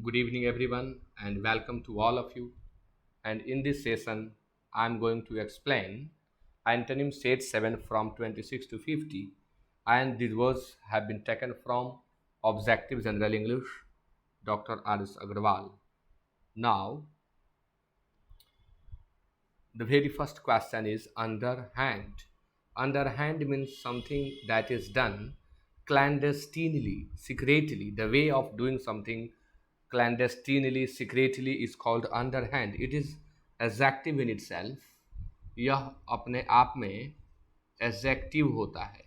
Good evening, everyone, and welcome to all of you. And in this session, I'm going to explain antonym set 7 from 26 to 50, and these words have been taken from Objective General English, Dr. R.S. Agarwal. Now, the very first question is underhand. Underhand means something that is done clandestinely, secretly. The way of doing something clandestinely, secretly is called underhand. It is adjective in itself. यह अपने आप में adjective होता है.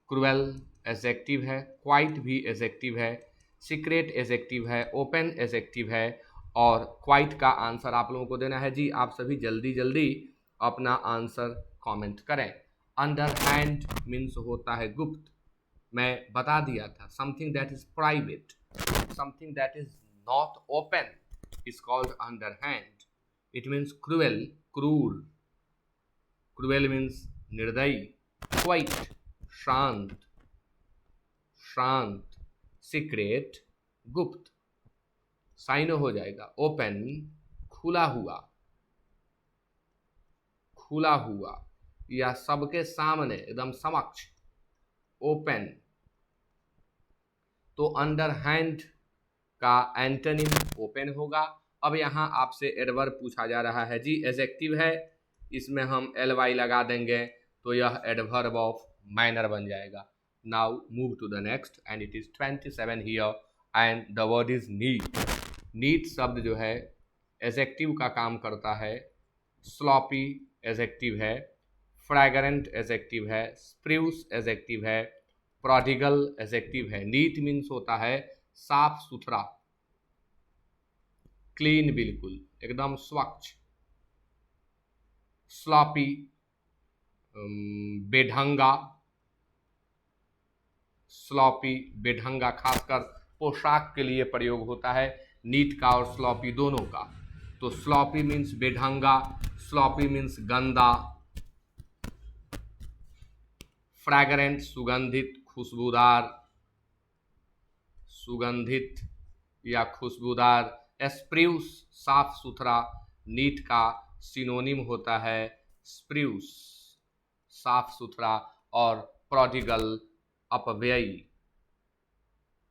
Cruel adjective है, quite भी adjective है, secret adjective है, ओपन एडजेक्टिव है और क्वाइट का आंसर आप लोगों को देना है. जी आप सभी जल्दी जल्दी अपना आंसर कमेंट करें. अंडर हैंड मीन्स होता है गुप्त. मैं बता दिया था something that is private, something that is not open is called under hand. It means cruel, क्रूर. क्रूएल मीन्स निर्दयी. क्वाइट शांत, शांत. सीक्रेट गुप्त. साइनो हो जाएगा. ओपन खुला हुआ, खुला हुआ या सबके सामने एकदम समक्ष. ओपन. तो अंडर हैंड का एंटोनिम ओपन होगा. अब यहाँ आपसे एडवर्ब पूछा जा रहा है. जी एडजेक्टिव है, इसमें हम एल वाई लगा देंगे तो यह एडवर्ब ऑफ मैनर बन जाएगा. Now move to the next and it is 27 here and the word is neat. Neat शब्द जो है एडजेक्टिव का काम करता है. स्लॉपी एडजेक्टिव है, फ्रैग्रेंट एडजेक्टिव है, स्प्रूस एडजेक्टिव है, प्रोडिगल एडजेक्टिव है. नीट मीन्स होता है साफ सुथरा, क्लीन, बिल्कुल एकदम स्वच्छ. स्लॉपी बेढंगा, स्लॉपी बेढंगा खासकर पोशाक के लिए प्रयोग होता है, नीट का और स्लॉपी दोनों का. तो स्लॉपी मीन्स बेढंगा, स्लॉपी मीन्स गंदा. फ्रैग्रेंट सुगंधित, खुशबूदार, सुगंधित या खुशबूदार. स्प्रूस साफ सुथरा. नीट का सिनोनिम होता है स्प्रूस, साफ सुथरा. और प्रोडिगल अपव्ययी,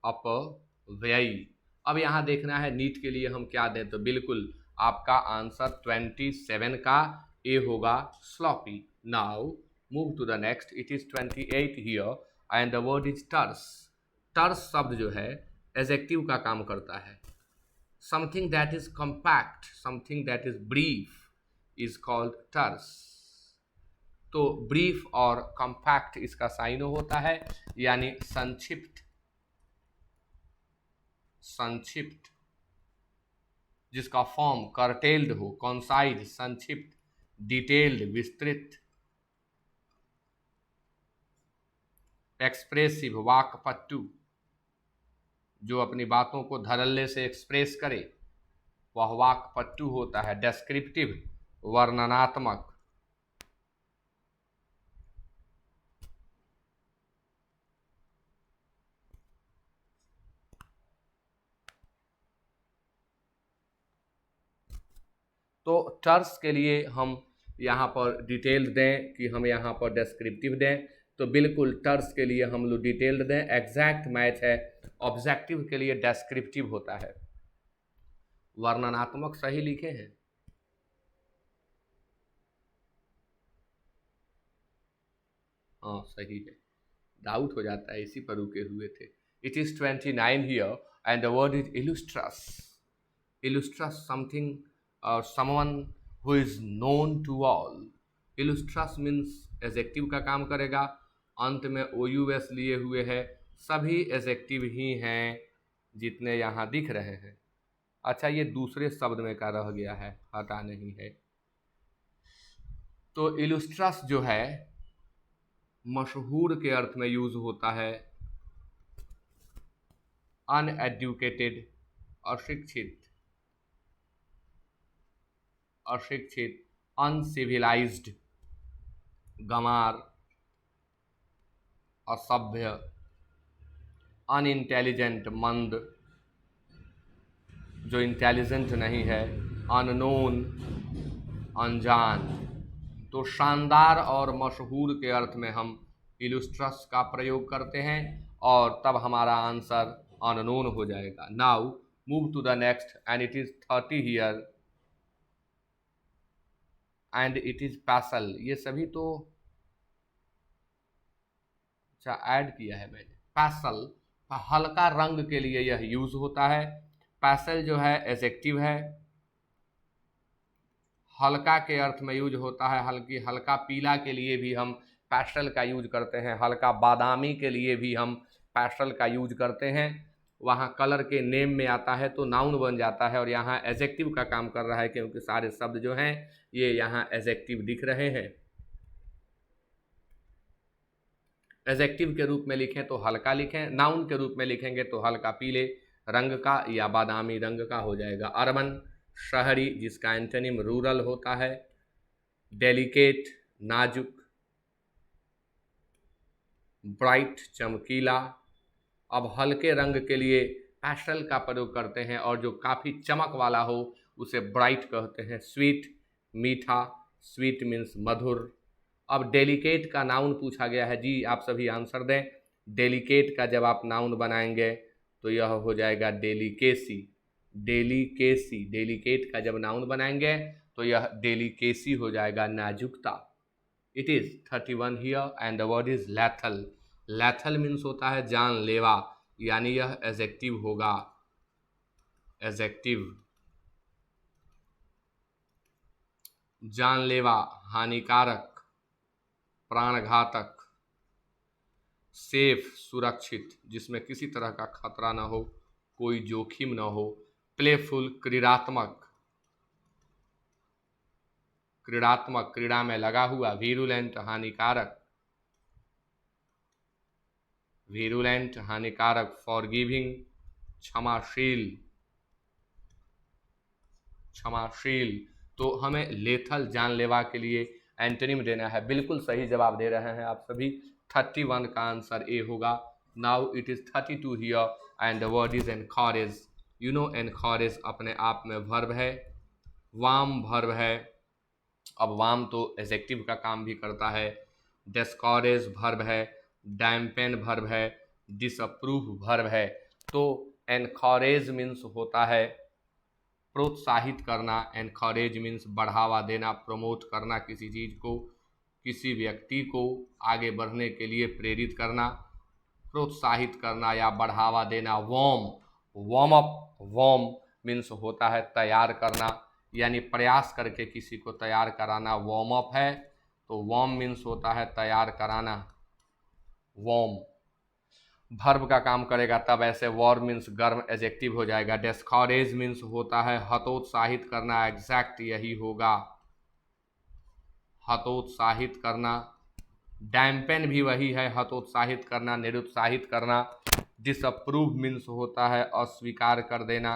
अपव्ययी. अब यहाँ देखना है नीट के लिए हम क्या दें. तो बिल्कुल आपका आंसर 27 का ए होगा, sloppy. Now move to the next. It is 28 here and the word is terse. Terse शब्द जो है एडजेक्टिव का काम करता है. Something that is compact, something that is brief is called terse. तो ब्रीफ और कॉम्पैक्ट इसका साइनो होता है, यानी संक्षिप्त, संक्षिप्त. जिसका फॉर्म कर्टेल्ड हो, कॉन्साइज संक्षिप्त, डिटेल्ड विस्तृत. एक्सप्रेसिव वाक्पटु, जो अपनी बातों को धड़ल्ले से एक्सप्रेस करे वह वाक्पटु होता है. डेस्क्रिप्टिव वर्णनात्मक. तो टर्स के लिए हम यहाँ पर डिटेल्ड दें कि हम यहाँ पर डेस्क्रिप्टिव दें. तो बिल्कुल टर्स के लिए हम लोग डिटेल्ड दें, एग्जैक्ट मैच है. ऑब्जेक्टिव के लिए डेस्क्रिप्टिव होता है. वर्णनात्मक सही लिखे हैं. हाँ सही है, डाउट हो जाता है इसी पर रुके हुए थे. It is 29 here and the word is illustrious. Illustrious something और someone who is known to all. Illustrious means adjective का काम करेगा. अंत में ओ यू एस लिए हुए है. सभी एडजेक्टिव ही हैं जितने यहाँ दिख रहे हैं. अच्छा ये दूसरे शब्द में का रह गया है, हटा नहीं है. तो इलुस्ट्रस जो है मशहूर के अर्थ में यूज होता है. अनएडुकेटेड, अशिक्षित, अशिक्षित. अनसिविलाइज्ड, गंवार, असभ्य. अनइंटेलिजेंट, मंद. जो इंटेलिजेंट नहीं है, अननोन, अनजान। तो शानदार और मशहूर के अर्थ में हम इलुस्ट्रस का प्रयोग करते हैं और तब हमारा आंसर अननोन हो जाएगा। Now move to the next and it is 30 here and it is passel. ये सभी तो अच्छा ऐड किया है मैंने। पैसल हल्का रंग के लिए यह यूज होता है। पैसल जो है एडजेक्टिव है, हल्का के अर्थ में यूज होता है। हल्का पीला के लिए भी हम पैस्टल का यूज करते हैं, हल्का बादामी के लिए भी हम पैस्टल का यूज करते हैं। वहाँ कलर के नेम में आता है तो नाउन बन जाता है, और यहाँ एडजेक्टिव का काम कर रहा है क्योंकि सारे शब्द जो हैं ये यहाँ एडजेक्टिव दिख रहे हैं। एडजेक्टिव के रूप में लिखें तो हल्का लिखें, नाउन के रूप में लिखेंगे तो हल्का पीले रंग का या बादामी रंग का हो जाएगा। अर्बन शहरी, जिसका एंटोनिम रूरल होता है। डेलिकेट नाजुक, ब्राइट चमकीला। अब हल्के रंग के लिए पैस्टल का प्रयोग करते हैं और जो काफ़ी चमक वाला हो उसे ब्राइट कहते हैं। स्वीट मीठा, स्वीट मीन्स मधुर। अब डेलिकेट का नाउन पूछा गया है जी, आप सभी आंसर दें। डेलिकेट का जब आप नाउन बनाएंगे तो यह हो जाएगा डेलिकेसी। डेलिकेसी, डेलिकेट का जब नाउन बनाएंगे तो यह डेलिकेसी हो जाएगा, नाजुकता। It is 31 here and the word is lethal. Lethal means होता है जानलेवा, यानी यह एडजेक्टिव होगा। एडजेक्टिव जानलेवा, हानिकारक, प्राणघातक। सेफ सुरक्षित, जिसमें किसी तरह का खतरा न हो, कोई जोखिम न हो। प्लेफुल क्रीड़ात्मक, क्रीड़ात्मक क्रीड़ा में लगा हुआ। वीरुलेंट हानिकारक, वीरुलेंट हानिकारक। फॉरगिविंग क्षमाशील, क्षमाशील। तो हमें लेथल जानलेवा के लिए एंटोनिम देना है। बिल्कुल सही जवाब दे रहे हैं आप सभी। 31 का आंसर ए होगा। Now it is 32 here and the word is encourage. You know encourage अपने आप में वर्ब है, वार्म वर्ब है। अब वार्म तो एडजेक्टिव का काम भी करता है। डिस्करेज वर्ब है, डैम्पेन वर्ब है, डिसअप्रूव वर्ब है। तो एनकरेज मीन्स होता है प्रोत्साहित करना। एनकरेज मीन्स बढ़ावा देना, प्रमोट करना किसी चीज़ को, किसी व्यक्ति को आगे बढ़ने के लिए प्रेरित करना, प्रोत्साहित करना या बढ़ावा देना। वार्म अप, वार्म मीन्स होता है तैयार करना, यानी प्रयास करके किसी को तैयार कराना वार्म अप है। तो वार्म मीन्स होता है तैयार कराना, वार्म भर्ब का काम करेगा तब ऐसे। वार्म मीन्स गर्म, एडजेक्टिव हो जाएगा। डिस्करेज मीन्स होता है हतोत्साहित करना, एग्जैक्ट यही होगा, हतोत्साहित करना। डैम्पेन भी वही है, हतोत्साहित करना, निरुत्साहित करना। डिसअप्रूव मीन्स होता है अस्वीकार कर देना,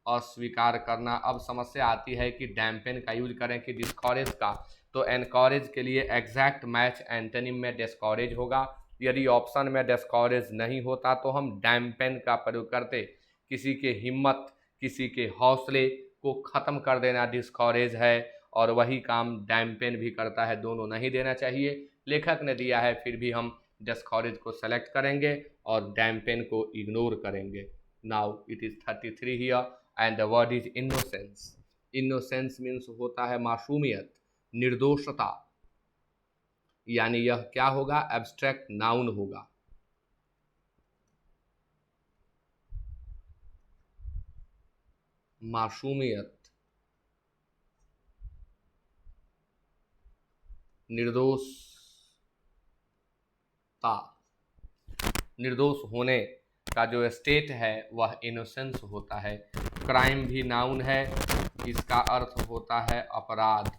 अस्वीकार करना। अब समस्या आती है कि डैम्पेन का यूज करें कि डिस्करेज का, तो एनकरेज के लिए एग्जैक्ट मैच एंटोनिम में डिस्करेज होगा। यदि ऑप्शन में डिस्करेज नहीं होता तो हम डैम्पेन का प्रयोग करते। किसी के हिम्मत, किसी के हौसले को ख़त्म कर देना डिस्करेज है, और वही काम डैम्पेन भी करता है। दोनों नहीं देना चाहिए, लेखक ने दिया है, फिर भी हम डिस्करेज को सेलेक्ट करेंगे और डैम्पेन को इग्नोर करेंगे। Now it is 33 here and the word is innocence. Innocence means होता है मासूमियत, निर्दोषता, यानी यह क्या होगा, एब्स्ट्रैक्ट नाउन होगा। मासूमियत, निर्दोषता, निर्दोष होने का जो स्टेट है वह इनोसेंस होता है। क्राइम भी नाउन है, इसका अर्थ होता है अपराध।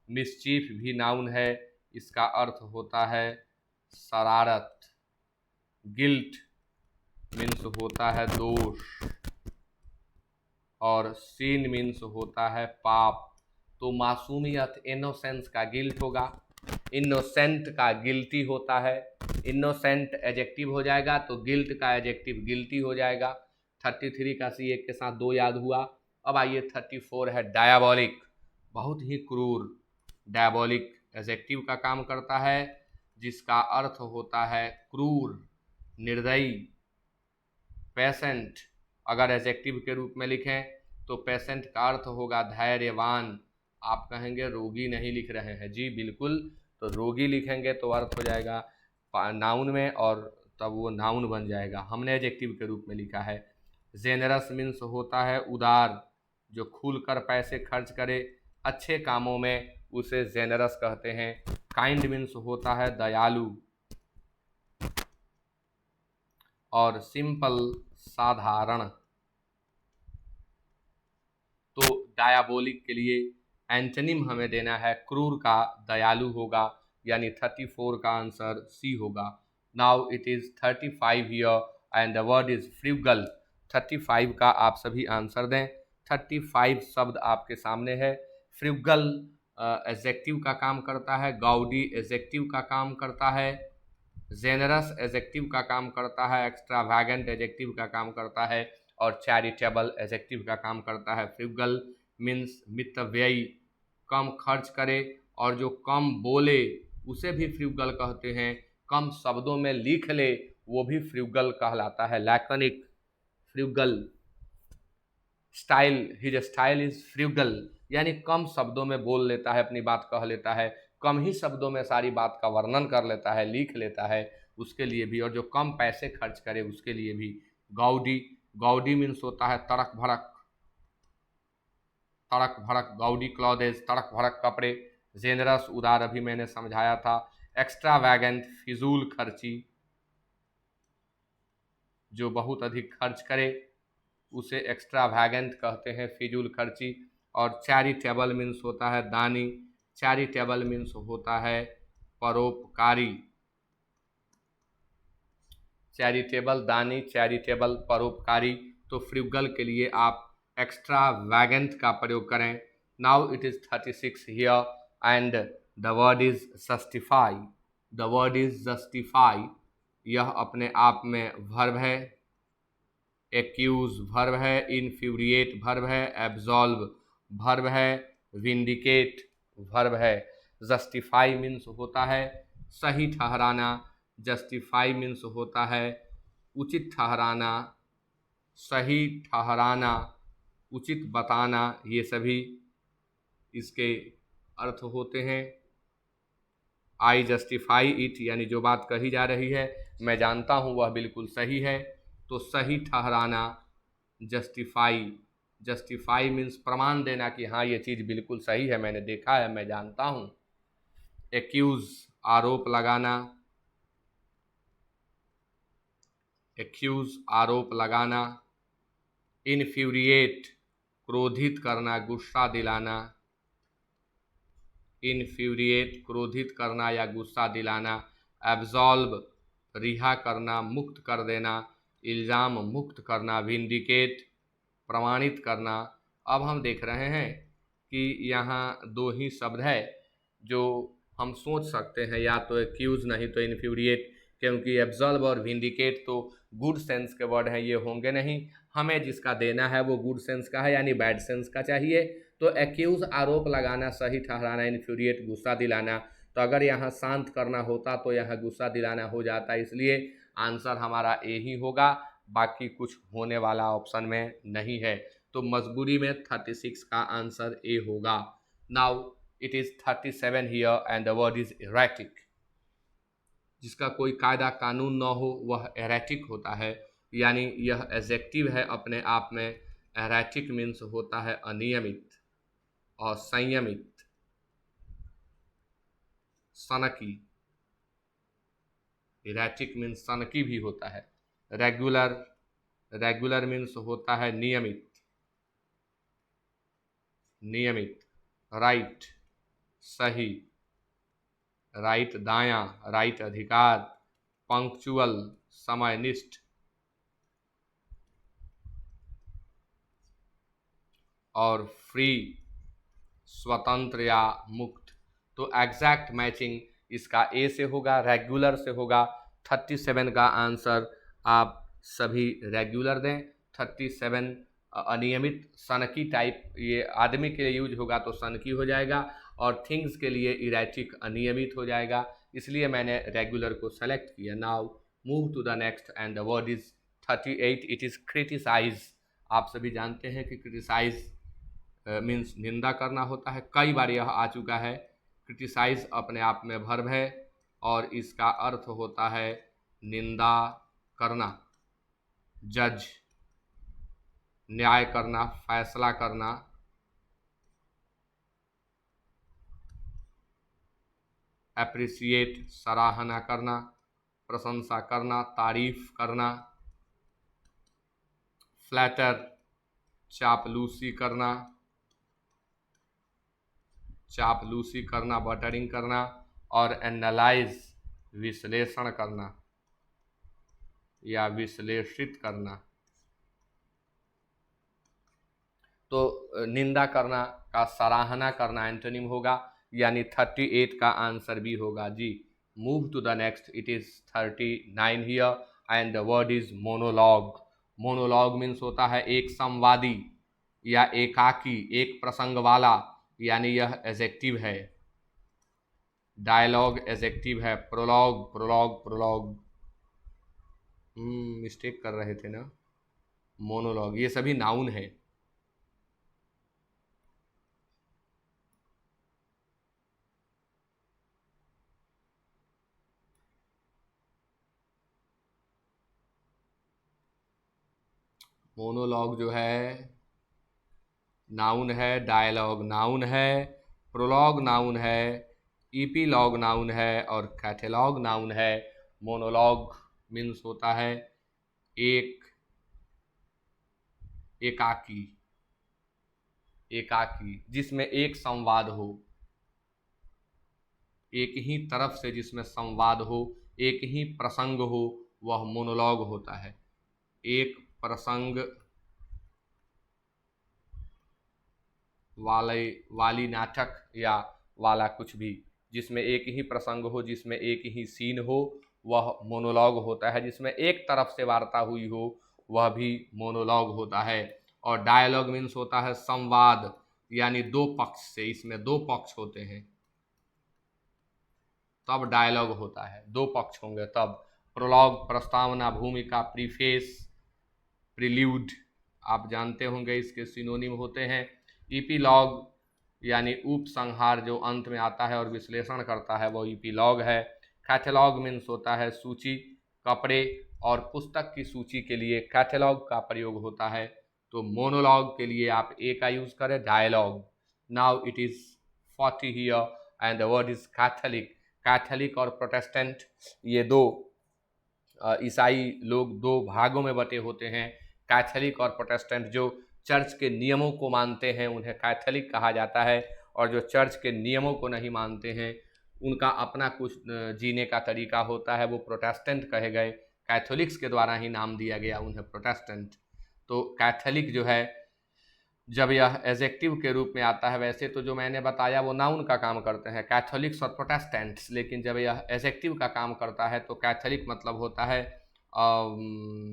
मिसचीफ भी नाउन है, इसका अर्थ होता है शरारत। गिल्ट मीन्स होता है दोष, और सीन मीन्स होता है पाप। तो मासूमियत, इनोसेंस का गिल्ट होगा, इनोसेंट का गिल्टी होता है, इनोसेंट एजेक्टिव हो जाएगा तो गिल्ट का एजेक्टिव गिल्टी हो जाएगा। 33 का सी एक के साथ 2 याद हुआ। अब आइए 34 है डायबॉलिक, बहुत ही क्रूर। डायबॉलिक एजेक्टिव का काम करता है जिसका अर्थ होता है क्रूर, निर्दयी। पेशेंट अगर एजेक्टिव के रूप में लिखें तो पेशेंट का अर्थ होगा धैर्यवान। आप कहेंगे रोगी नहीं लिख रहे हैं, जी बिल्कुल, तो रोगी लिखेंगे तो अर्थ हो जाएगा नाउन में और तब वो नाउन बन जाएगा। हमने एजेक्टिव के रूप में लिखा है। जेनरस मीन्स होता है उदार, जो खुलकर पैसे खर्च करे अच्छे कामों में उसे जेनरस कहते हैं। काइंड मीन्स होता है दयालु, और सिंपल साधारण। तो डायाबोलिक के लिए एंटोनिम हमें देना है क्रूर का दयालु होगा, यानी 34 का आंसर सी होगा। Now it is 35 here and the word is frugal. 35 का आप सभी आंसर दें। 35 शब्द आपके सामने है। फ्रूगल एजेक्टिव का काम करता है, गाउडी एजेक्टिव का काम करता है, जेनरस एजेक्टिव का काम करता है, एक्स्ट्रावैगेंट एजेक्टिव का काम करता है, और चैरिटेबल एजेक्टिव का काम करता है। फ्रूगल मीन्स मितव्ययी, कम खर्च करे, और जो कम बोले उसे भी फ्रूगल कहते हैं। कम शब्दों में लिख ले वो भी फ्रूगल कहलाता है। Laconic, frugal. Style, his style is frugal, यानी कम शब्दों में बोल लेता है, अपनी बात कह लेता है, कम ही शब्दों में सारी बात का वर्णन कर लेता है, लिख लेता है, उसके लिए भी। और जो कम पैसे खर्च करे उसके लिए भी। गाउडी, गाउडी मीन्स होता है तड़क भड़क, तड़क भड़क, गाउडी क्लॉथेज, तड़क भड़क कपड़े। जेनरस उदार, अभी मैंने समझाया था। एक्स्ट्रावैगेंट, फिजूल खर्ची, जो बहुत अधिक खर्च करे उसे एक्स्ट्रावैगेंट कहते हैं, फिजूल खर्ची। और चैरिटेबल मीन्स होता है दानी, चैरिटेबल मीन्स होता है परोपकारी। चैरिटेबल दानी, चैरिटेबल परोपकारी। तो फ्रूगल के लिए आप एक्स्ट्रावैगेंट का प्रयोग करें। Now it is 36 here and the word is justify. The word is justify, यह अपने आप में वर्ब है, एक्यूज वर्ब है, इनफ्यूरिएट वर्ब है, एब्जॉल्व वर्ब है, विंडिकेट वर्ब है। जस्टिफाई मीन्स होता है सही ठहराना, जस्टिफाई मीन्स होता है उचित ठहराना, सही ठहराना, उचित बताना, ये सभी इसके अर्थ होते हैं। आई जस्टिफाई इट, यानी जो बात कही जा रही है मैं जानता हूँ वह बिल्कुल सही है। तो सही ठहराना, जस्टिफाई। जस्टिफाई मीन्स प्रमाण देना कि हाँ ये चीज़ बिल्कुल सही है, मैंने देखा है, मैं जानता हूँ। एक्यूज, आरोप लगाना, एक्यूज आरोप लगाना। इनफ्यूरिएट, क्रोधित करना, गुस्सा दिलाना, इनफ्यूरिएट क्रोधित करना या गुस्सा दिलाना। एब्जॉल्व, रिहा करना, मुक्त कर देना, इल्ज़ाम मुक्त करना। विंडिकेट, प्रमाणित करना। अब हम देख रहे हैं कि यहाँ दो ही शब्द है जो हम सोच सकते हैं, या तो एक्यूज नहीं तो इन्फ्यूरिएट, क्योंकि एब्जॉल्व और विंडिकेट तो गुड सेंस के वर्ड हैं, ये होंगे नहीं। हमें जिसका देना है वो गुड सेंस का है, यानी बैड सेंस का चाहिए। तो एक्यूज आरोप लगाना, सही ठहराना, इन्फ्यूरिएट गुस्सा दिलाना। तो अगर यहाँ शांत करना होता तो यहाँ गुस्सा दिलाना हो जाता, इसलिए आंसर हमारा ए ही होगा, बाकी कुछ होने वाला ऑप्शन में नहीं है। तो मजबूरी में 36 का आंसर ए होगा। Now it is 37 here and the word is erratic. जिसका कोई कायदा कानून न हो वह एरेटिक होता है, यानी यह एडजेक्टिव है अपने आप में। एरेटिक मीन्स होता है अनियमित और संयमित, सनकी। इरेटिक मीन्स सनकी भी होता है। रेगुलर, रेगुलर मीन्स होता है नियमित, नियमित। राइट, सही, राइट दायां, राइट अधिकार। पंक्चुअल, समयनिष्ठ। और फ्री, स्वतंत्र या मुक्त। तो एग्जैक्ट मैचिंग इसका ए से होगा, रेगुलर से होगा। 37 का आंसर आप सभी रेगुलर दें। 37 अनियमित सनकी टाइप, ये आदमी के लिए यूज होगा तो सनकी हो जाएगा, और थिंग्स के लिए इरेटिक अनियमित हो जाएगा, इसलिए मैंने रेगुलर को सेलेक्ट किया। Now move to the next and the word is 38, it is criticise. आप सभी जानते हैं कि क्रिटिसाइज मीन्स निंदा करना होता है, कई बार यह आ चुका है। क्रिटिसाइज अपने आप में वर्ब है और इसका अर्थ होता है निंदा करना, जज, न्याय करना, फैसला करना। एप्रिसिएट सराहना करना, प्रशंसा करना, तारीफ करना। फ्लैटर चापलूसी करना, चापलूसी करना, बटरिंग करना। और एनालाइज विश्लेषण करना या विश्लेषित करना। तो निंदा करना का सराहना करना एंटोनिम होगा, यानी 38 का आंसर भी होगा जी। Move to the next, it is 39 here and the word is monologue. Monologue means होता है एक संवादी या एकाकी, एक प्रसंग वाला, यानी यह एजेक्टिव है। डायलॉग एजेक्टिव है। प्रोलॉग, प्रोलॉग, प्रोलॉग, मिस्टेक कर रहे थे ना। मोनोलॉग ये सभी नाउन है। मोनोलॉग जो है नाउन है, डायलॉग नाउन है, प्रोलॉग नाउन है, ईपीलॉग नाउन है और कैटेलॉग नाउन है। मोनोलॉग मीन्स होता है एक एकाकी, एकाकी जिसमें एक संवाद हो, एक ही तरफ से जिसमें संवाद हो, एक ही प्रसंग हो, वह मोनोलॉग होता है। एक प्रसंग वाली नाटक या वाला कुछ भी, जिसमें एक ही प्रसंग हो, जिसमें एक ही सीन हो, वह मोनोलॉग होता है। जिसमें एक तरफ से वार्ता हुई हो, वह भी मोनोलॉग होता है। और डायलॉग मीन्स होता है संवाद, यानी दो पक्ष से, इसमें दो पक्ष होते हैं तब डायलॉग होता है, दो पक्ष होंगे तब। प्रोलॉग प्रस्तावना, भूमिका, प्रीफेस, प्रिल्यूड, आप जानते होंगे इसके सिनोनिम होते हैं। ईपीलॉग यानी उपसंहार, जो अंत में आता है और विश्लेषण करता है, वो ईपीलॉग है। कैटलॉग मीन्स होता है सूची, कपड़े और पुस्तक की सूची के लिए कैटलॉग का प्रयोग होता है। तो मोनोलॉग के लिए आप ए का यूज करें, dialogue. Now it is 40 here and the word is Catholic. Catholic और प्रोटेस्टेंट ये दो ईसाई लोग दो भागों में बटे होते हैं। कैथोलिक और प्रोटेस्टेंट, जो चर्च के नियमों को मानते हैं उन्हें कैथोलिक कहा जाता है, और जो चर्च के नियमों को नहीं मानते हैं उनका अपना कुछ जीने का तरीका होता है, वो प्रोटेस्टेंट कहे गए। कैथोलिक्स के द्वारा ही नाम दिया गया उन्हें प्रोटेस्टेंट। तो कैथोलिक जो है जब यह एजेक्टिव के रूप में आता है, वैसे तो जो मैंने बताया वो नाउन का काम करते हैं कैथोलिक्स और प्रोटेस्टेंट्स, लेकिन जब यह एजेक्टिव का काम करता है तो कैथोलिक मतलब होता है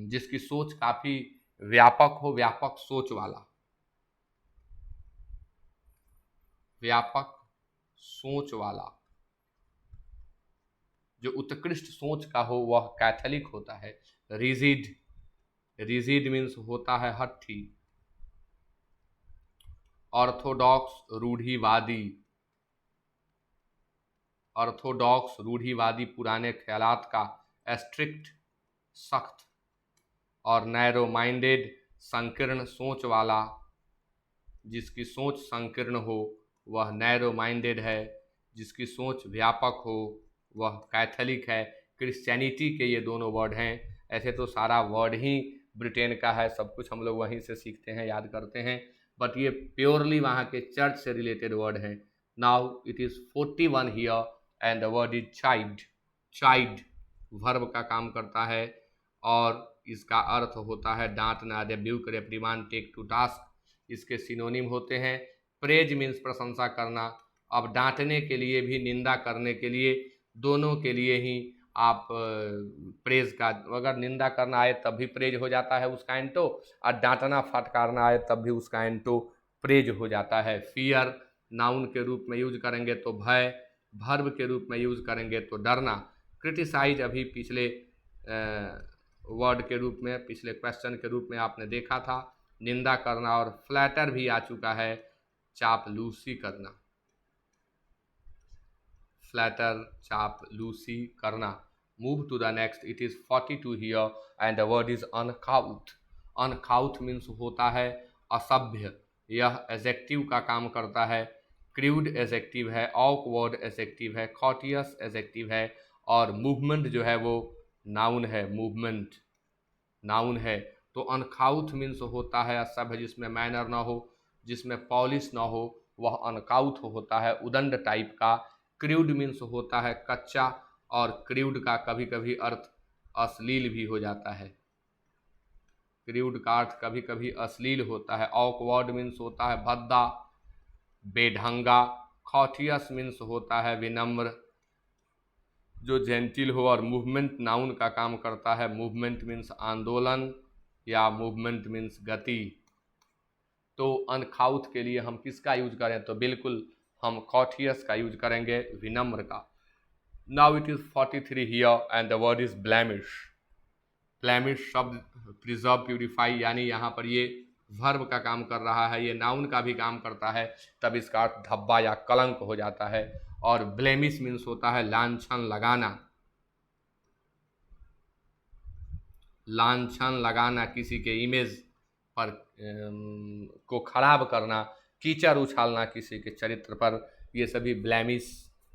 जिसकी सोच काफ़ी व्यापक हो, व्यापक सोच वाला, व्यापक सोच वाला, जो उत्कृष्ट सोच का हो वह कैथोलिक होता है। रिजिड, रिजिड मीन्स होता है हठी। ऑर्थोडॉक्स रूढ़िवादी, ऑर्थोडॉक्स रूढ़िवादी पुराने ख्यालात का, स्ट्रिक्ट सख्त। और नैरो माइंडेड संकीर्ण सोच वाला, जिसकी सोच संकीर्ण हो वह नैरो माइंडेड है, जिसकी सोच व्यापक हो वह कैथोलिक है। क्रिश्चियनिटी के ये दोनों वर्ड हैं। ऐसे तो सारा वर्ड ही ब्रिटेन का है, सब कुछ हम लोग वहीं से सीखते हैं, याद करते हैं, बट ये प्योरली वहाँ के चर्च से रिलेटेड वर्ड हैं। Now it is 41 here and the word is child. Child verb का काम करता है और इसका अर्थ होता है डांटना, रेब्यूक, रेप्रिमांड, टेक टू टास्क। इसके सिनोनिम होते हैं। प्रेज मीन्स प्रशंसा करना, अब डांटने के लिए भी, निंदा करने के लिए, दोनों के लिए ही आप प्रेज का, अगर निंदा करना आए तब भी प्रेज हो जाता है उसका एंटो, और डांटना फटकारना आए तब भी उसका एंटो प्रेज हो जाता है। फियर नाउन के रूप में यूज करेंगे तो भय, वर्ब के रूप में यूज करेंगे तो डरना। क्रिटिसाइज अभी पिछले वर्ड के रूप में, पिछले क्वेश्चन के रूप में आपने देखा था, निंदा करना। और फ्लैटर भी आ चुका है, चापलूसी करना, फ्लैटर, चापलूसी करना। Move to the next, it is 42 here and the word is uncouth. Uncouth means होता है असभ्य, यह एजेक्टिव का काम करता है। क्रूड एजेक्टिव है, ऑकवर्ड एजेक्टिव है, कॉटियस एजेक्टिव है, और मूवमेंट जो है वो नाउन है, मूवमेंट नाउन है। तो अनकाउथ मीन्स होता है असभ्य, जिसमें मैनर ना हो, जिसमें पॉलिश ना हो, वह अनकाउथ होता है, उदंड टाइप का। क्रूड मीन्स होता है कच्चा, और क्रूड का कभी कभी अर्थ अश्लील भी हो जाता है, क्रूड का अर्थ कभी कभी अश्लील होता है। ऑकवर्ड मीन्स होता है भद्दा, बेढंगा। कॉटियस मीन्स होता है विनम्र, जो जेंटिल हो। और मूवमेंट नाउन का काम करता है, मूवमेंट मीन्स आंदोलन, या मूवमेंट मीन्स गति। तो अनखाउथ के लिए हम किसका यूज करें, तो बिल्कुल हम कॉटियस का यूज करेंगे, विनम्र का। Now it is 43 here and the word is blemish. Blemish शब्द प्रिजर्व, प्यूरिफाई, यानी यहाँ पर ये वर्ब का काम कर रहा है, ये नाउन का भी काम करता है, तब इसका अर्थ धब्बा या कलंक हो जाता है। और ब्लेमिश मीन्स होता है लांछन लगाना, लांछन लगाना, किसी के इमेज पर को खराब करना, कीचड़ उछालना किसी के चरित्र पर, ये सभी ब्लेमिश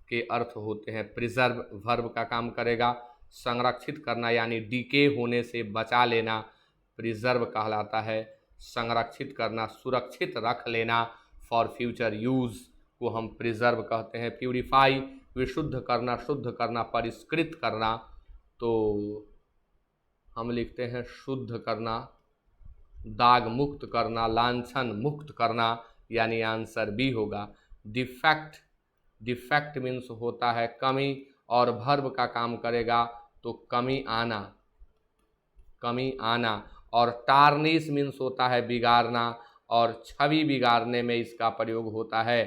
के अर्थ होते हैं। प्रिजर्व वर्ब का काम करेगा। संरक्षित करना यानी डीके होने से बचा लेना प्रिजर्व कहलाता है। संरक्षित करना, सुरक्षित रख लेना फॉर फ्यूचर यूज को हम प्रिजर्व कहते हैं। प्यूरिफाई विशुद्ध करना, शुद्ध करना, परिष्कृत करना, तो हम लिखते हैं शुद्ध करना, दाग मुक्त करना, लांछन मुक्त करना, यानी आंसर बी होगा। डिफेक्ट, डिफेक्ट मीन्स होता है कमी, और वर्ब का काम करेगा तो कमी आना, कमी आना। और टार्निश मीन्स होता है बिगाड़ना, और छवि बिगाड़ने में इसका प्रयोग होता है।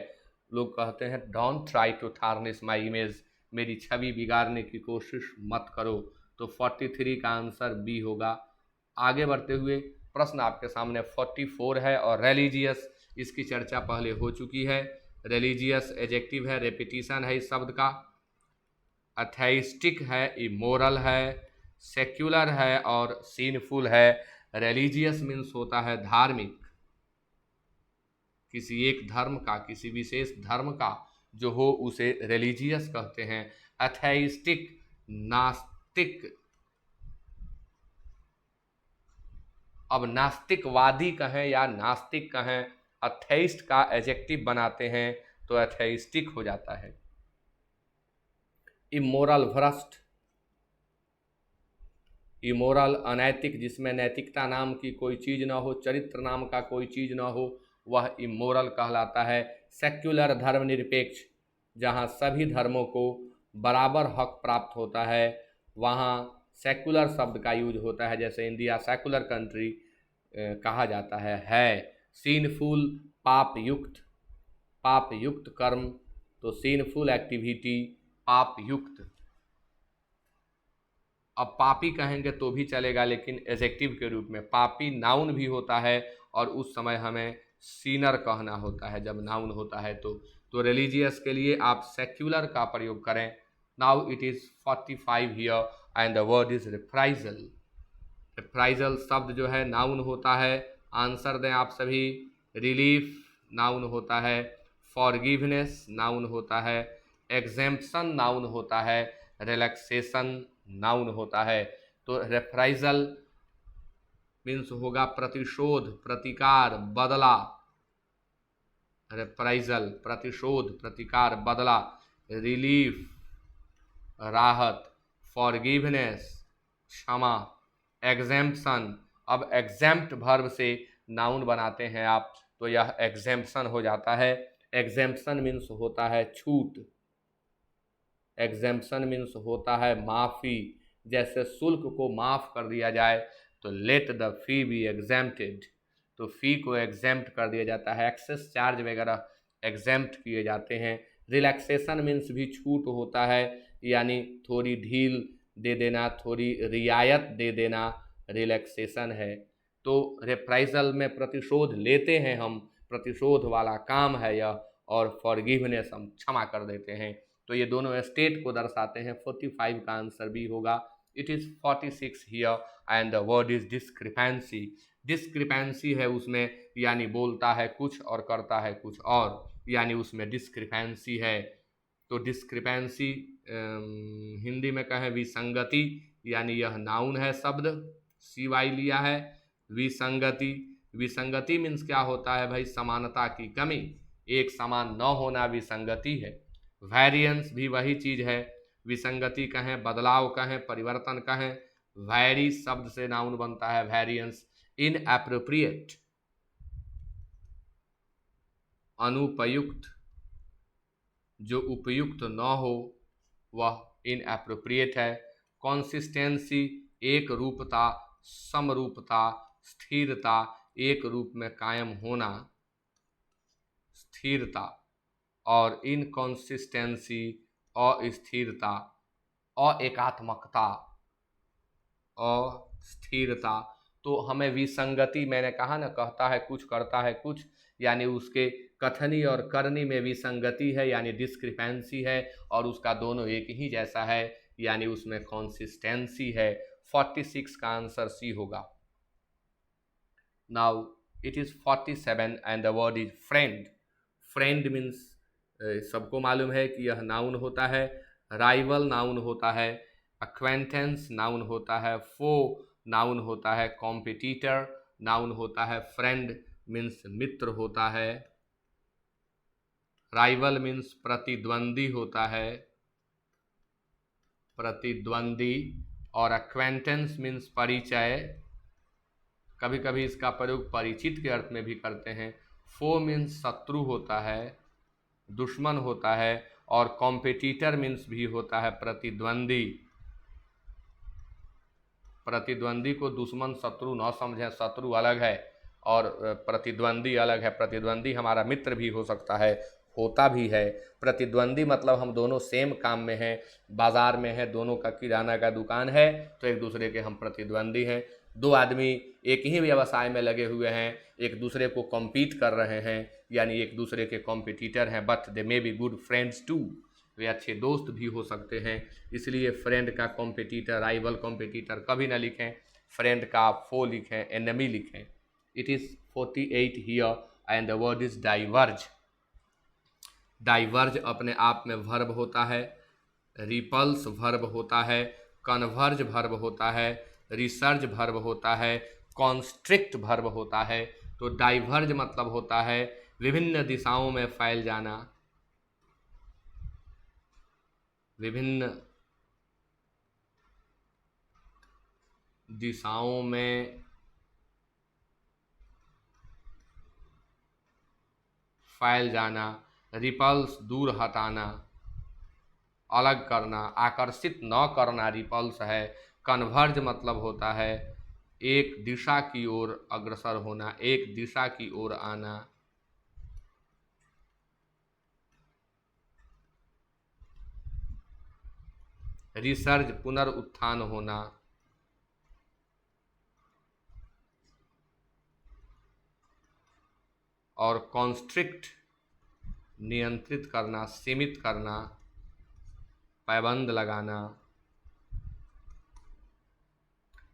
लोग कहते हैं don't try to tarnish my image, मेरी छवि बिगाड़ने की कोशिश मत करो। तो 43 का आंसर बी होगा। आगे बढ़ते हुए प्रश्न आपके सामने 44 है, और रिलीजियस, इसकी चर्चा पहले हो चुकी है। रिलीजियस एजेक्टिव है, रेपिटिशन है इस शब्द का। अथेइस्टिक है, इमोरल है, सेक्युलर है, और सीनफुल है। रिलीजियस मीन्स होता है धार्मिक, किसी एक धर्म का, किसी विशेष धर्म का जो हो उसे रिलीजियस कहते हैं। अथेइस्टिक नास्तिक, अब नास्तिकवादी कहें या नास्तिक कहें, अथेइस्ट का एजेक्टिव बनाते हैं तो अथेइस्टिक हो जाता है। इमोरल भ्रष्ट, इमोरल अनैतिक, जिसमें नैतिकता नाम की कोई चीज़ ना हो, चरित्र नाम का कोई चीज़ ना हो, वह इमोरल कहलाता है। सेक्युलर धर्मनिरपेक्ष, जहाँ सभी धर्मों को बराबर हक प्राप्त होता है, वहाँ सेक्युलर शब्द का यूज होता है, जैसे इंडिया सेक्युलर कंट्री कहा जाता है। सीनफुल पाप युक्त, पाप युक्त कर्म, तो सीनफुल एक्टिविटी पाप युक्त। अब पापी कहेंगे तो भी चलेगा, लेकिन एजेक्टिव के रूप में। पापी नाउन भी होता है, और उस समय हमें सीनर कहना होता है जब नाउन होता है तो रिलीजियस के लिए आप सेक्युलर का प्रयोग करें। Now it is 45 here and the word is reprisal. Reprisal शब्द जो है नाउन होता है, आंसर दें आप सभी। रिलीफ नाउन होता है, फॉरगिवनेस नाउन होता है, एग्जेम्पशन नाउन होता है, रिलैक्सेशन नाउन होता है। तो रिप्राइजल मीन्स होगा प्रतिशोध, प्रतिकार, बदला। रिप्राइजल प्रतिशोध, प्रतिकार, बदला। रिलीफ राहत, फॉरगिवनेस क्षमा, एग्जेम्पशन, अब एग्जेम्प्ट वर्ब से नाउन बनाते हैं आप, तो यह एग्जेम्पशन हो जाता है। एग्जेम्पशन मीन्स होता है छूट, एग्जेम्पशन मीन्स होता है माफ़ी। जैसे शुल्क को माफ़ कर दिया जाए तो let the fee B exempted, तो फ़ी को एग्जेम्प्ट कर दिया जाता है, एक्सेस चार्ज वगैरह एग्जेम्प्ट किए जाते हैं। रिलैक्सेशन मीन्स भी छूट होता है, यानी थोड़ी ढील दे देना, थोड़ी रियायत दे देना रिलैक्सेशन है। तो रेप्राइजल में प्रतिशोध लेते हैं हम, प्रतिशोध वाला काम है यह, और फॉरगिवनेस हम क्षमा कर देते हैं। तो ये दोनों स्टेट को दर्शाते हैं। 45 का आंसर भी होगा। It is 46 here and the word is discrepancy. Discrepancy है उसमें, यानी बोलता है कुछ और करता है कुछ और, यानी उसमें डिस्क्रिपेंसी है। तो डिस्क्रिपेंसी हिंदी में कहें विसंगति, यानी यह नाउन है शब्द, CY लिया है। विसंगति, विसंगति मीन्स क्या होता है भाई, समानता की कमी, एक समान न होना विसंगति है। वेरिएंस भी वही चीज है, विसंगति कहें, बदलाव कहें, परिवर्तन कहें, वैरी शब्द से नाउन बनता है वेरिएंस। इनएप्रोप्रिएट, अनुपयुक्त, जो उपयुक्त न हो वह इनएप्रोप्रिएट है। कंसिस्टेंसी, एक रूपता, समरूपता, स्थिरता, एक रूप में कायम होना, स्थिरता। और इनकंसिस्टेंसी, अस्थिरता, अएकात्मकता, अस्थिरता। तो हमें विसंगति, मैंने कहा ना, कहता है कुछ करता है कुछ, यानी उसके कथनी और करनी में विसंगति है, यानी डिस्क्रिपेंसी है, और उसका दोनों एक ही जैसा है, यानी उसमें कंसिस्टेंसी है। 46 का आंसर सी होगा। Now it is 47 and the word is friend. Friend means सबको मालूम है कि यह नाउन होता है, राइवल नाउन होता है, अक्वेंटेंस नाउन होता है, फो नाउन होता है, कॉम्पिटिटर नाउन होता है, फ्रेंड मीन्स मित्र होता है, राइवल मीन्स प्रतिद्वंदी होता है, प्रतिद्वंदी, और अक्वेंटेंस मीन्स परिचय, कभी कभी इसका प्रयोग परिचित के अर्थ में भी करते हैं। फो मीन्स शत्रु होता है, दुश्मन होता है, और कॉम्पिटिटर मीन्स भी होता है प्रतिद्वंदी। प्रतिद्वंदी को दुश्मन शत्रु न समझें, शत्रु अलग है और प्रतिद्वंदी अलग है। प्रतिद्वंदी हमारा मित्र भी हो सकता है, होता भी है। प्रतिद्वंदी मतलब हम दोनों सेम काम में हैं, बाजार में हैं, दोनों का किराना का दुकान है, तो एक दूसरे के हम प्रतिद्वंदी हैं। दो आदमी एक ही व्यवसाय में लगे हुए हैं, एक दूसरे को कॉम्पीट कर रहे हैं, यानी एक दूसरे के कॉम्पिटिटर हैं, but they may be good friends too, वे अच्छे दोस्त भी हो सकते हैं। इसलिए फ्रेंड का कॉम्पिटिटर, राइवल कॉम्पिटिटर कभी ना लिखें, फ्रेंड का फो लिखें, एनिमी लिखें। It is 48 here and the word is diverge. Diverge अपने आप में वर्ब होता है, रिपल्स वर्ब होता है, कन्वर्ज वर्ब होता है, रिसर्च वर्ब होता है, कॉन्स्ट्रिक्ट वर्ब होता है। तो डाइवर्ज मतलब होता है विभिन्न दिशाओं में फैल जाना, विभिन्न दिशाओं में फैल जाना, रिपल्स दूर हटाना, अलग करना, आकर्षित न करना रिपल्स है। कन्वर्ज मतलब होता है एक दिशा की ओर अग्रसर होना, एक दिशा की ओर आना। रिसर्ज पुनरुत्थान होना, और कॉन्स्ट्रिक्ट नियंत्रित करना, सीमित करना, पाबंद लगाना।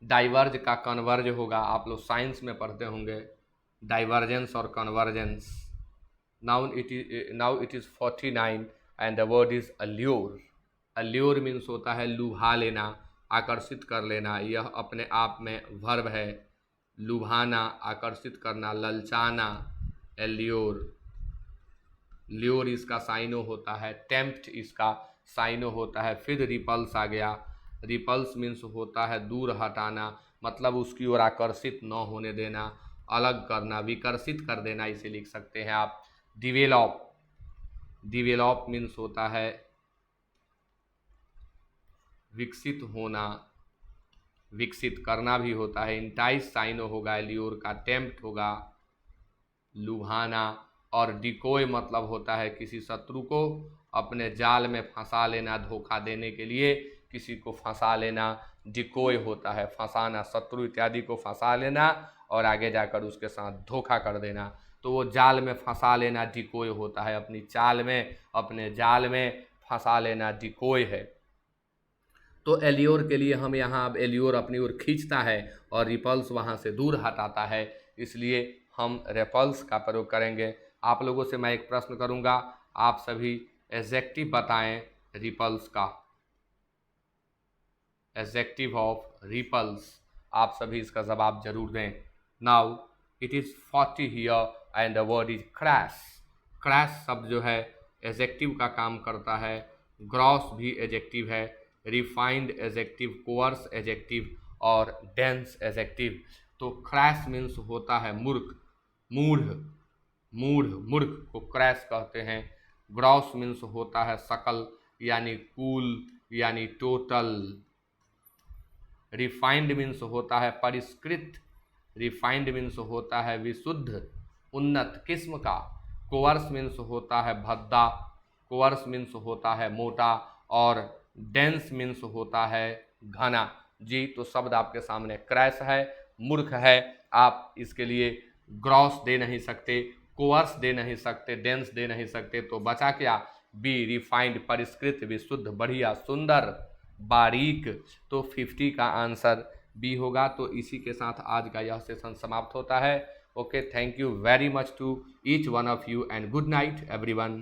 डाइवर्ज का कन्वर्ज होगा, आप लोग साइंस में पढ़ते होंगे, डाइवर्जेंस और convergence. Now it is 49 and the word is allure. Allure means होता है लुभा लेना, आकर्षित कर लेना, यह अपने आप में वर्ब है। लुभाना, आकर्षित करना, ललचाना, एल्योर। ल्योर इसका साइनो होता है, टेम्प्ट इसका साइनो होता है। फिर रिपल्स आ गया, रिपल्स मीन्स होता है दूर हटाना, मतलब उसकी ओर आकर्षित न होने देना, अलग करना, विकर्षित कर देना, इसे लिख सकते हैं आप। डिवेलप, डिवेलप मीन्स होता है विकसित होना, विकसित करना भी होता है। इंटाइस साइनो होगा एल्योर का, टेम्प्ट होगा लुभाना, और डिकोय मतलब होता है किसी शत्रु को अपने जाल में फंसा लेना, धोखा देने के लिए किसी को फंसा लेना। डिकोय होता है फंसाना, शत्रु इत्यादि को फंसा लेना और आगे जाकर उसके साथ धोखा कर देना, तो वो जाल में फंसा लेना डिकोय होता है। अपनी चाल में, अपने जाल में फंसा लेना डिकोय है। तो एल्योर के लिए हम यहाँ, अब एल्योर अपनी ओर खींचता है और रिपल्स वहाँ से दूर हटाता है, इसलिए हम रेपल्स का प्रयोग करेंगे। आप लोगों से मैं एक प्रश्न करूँगा, आप सभी एडजेक्टिव बताएं रिपल्स का, एडजेक्टिव ऑफ रिपल्स, आप सभी इसका जवाब जरूर दें। Now it is 40 here and the word is crash. Crash शब्द जो है एडजेक्टिव का काम करता है, ग्रॉस भी एडजेक्टिव है, रिफाइंड एडजेक्टिव, कोअर्स एडजेक्टिव और डेंस एडजेक्टिव। तो क्रैश मीन्स होता है मूर्ख, मूढ़, मूढ़, मूर्ख को क्रैश कहते हैं। ग्रॉस मीन्स होता है सकल, यानी कूल, यानी टोटल। रिफाइंड मीन्स होता है परिष्कृत, रिफाइंड मीन्स होता है विशुद्ध, उन्नत किस्म का। कोअर्स मीन्स होता है भद्दा, कोअर्स मीन्स होता है मोटा, और डेंस मीन्स होता है घना। जी, तो शब्द आपके सामने क्रैश है, मूर्ख है। आप इसके लिए ग्रॉस दे नहीं सकते, कोअर्स दे नहीं सकते, डेंस दे नहीं सकते, तो बचा क्या? बी, रिफाइंड, परिष्कृत, विशुद्ध, बढ़िया, सुंदर, बारीक। तो 50 का आंसर बी होगा। तो इसी के साथ आज का यह सेशन समाप्त होता है। Okay, thank you very much to each one of you and good night everyone.